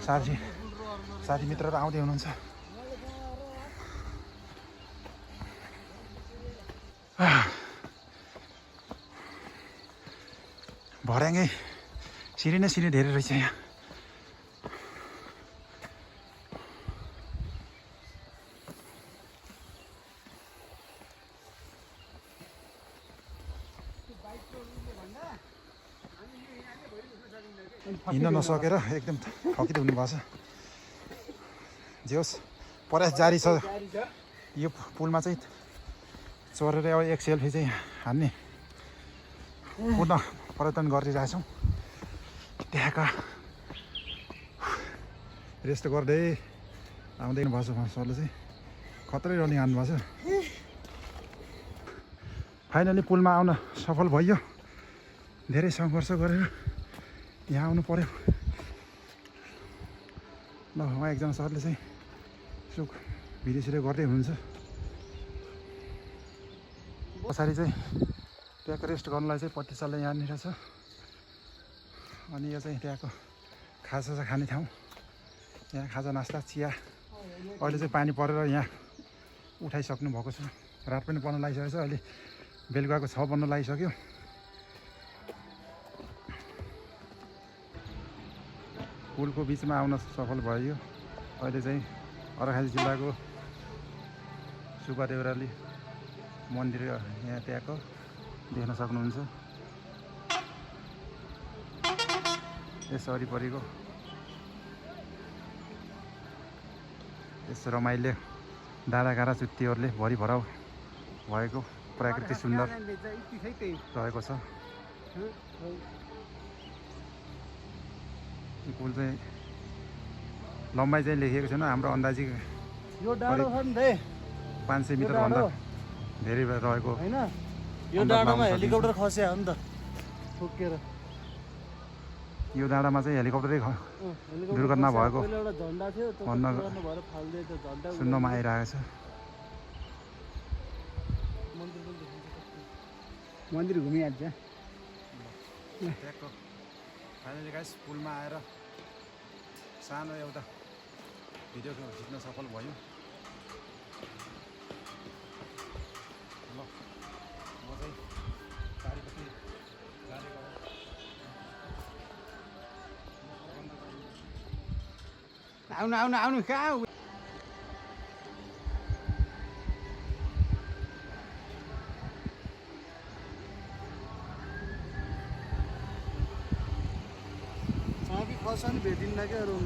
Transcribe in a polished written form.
साथी मित्रहरू आउँदै हुनुहुन्छ। भर्याङै सिँढी नै सिँढी धेरै रहेछ यहाँ। हिँड्न नसकेर एकदम थकित हुनुभएको छ। जे होस् प्रयास जारी छ। यो पुलमा चाहिँ चढेर एक सेल्फी चाहिँ हान्ने पुनः प्रयत्न गरिरहेछौँ। त्यहाँका रेस्ट गर्दै आउँदैन भएको छ सरले चाहिँ खत्रै रनिङ हान्नुभएको छ। फाइनली पुलमा आउन सफल भयो। धेरै सङ्घर्ष गरेर यहाँ आउनु पर्यो। ल उहाँ एकजना सरले चाहिँ सुख भिडियो गर्दै हुनुहुन्छ। पछाडि चाहिँ त्यहाँको रेस्ट गर्नलाई चाहिँ पट्टिसाला यहाँनिर छ। अनि यो चाहिँ त्यहाँको खाजा खाने ठाउँ। यहाँ खाजा नास्ता चिया। अहिले चाहिँ पानी परेर यहाँ उठाइसक्नु भएको छ। रात पनि पर्न लागिसकेको छ। अहिले बेलुकाको 6 बज्न लागिसक्यो। पुलको बिचमा आउन सफल भयो। अहिले चाहिँ अर्घाखाँची जिल्लाको सुब्बा देउराली मन्दिर यहाँ त्यहाँको देख्न सक्नुहुन्छ। यस वरिपरिको यस रमाइलो डाँडाकाँडा चुट्टीहरूले भरिभराउ भएको प्रकृति सुन्दर रहेको छ। पुल चाहिँ लम्बाइ चाहिँ लेखिएको छैन। हाम्रो अन्दाजी यो डाँडो छ नि त 500 मिटरभन्दा धेरै रहेको हैन। यो डाँडामा हेलिकप्टर खस्या हो नि त ठोकेर। यो डाँडामा चाहिँ हेलिकप्टरै दुर्घटना भएको एउटा झन्डा थियो त्यो पुरानो भएर फाल्दै त्यो झन्डा सुन्नमा आइरहेको छ। मन्दिर घुमिहाल्छ। त्यहाँको फाइनली गाइस पुलमा आएर सानो एउटा भिडियो खिच्न सफल भयो। ल म चाहिँ गाडीपट्टि जाने गरौँ। आउनु आउनु आउनु कहाँ खर्सानी भेटिन्न क्या रुम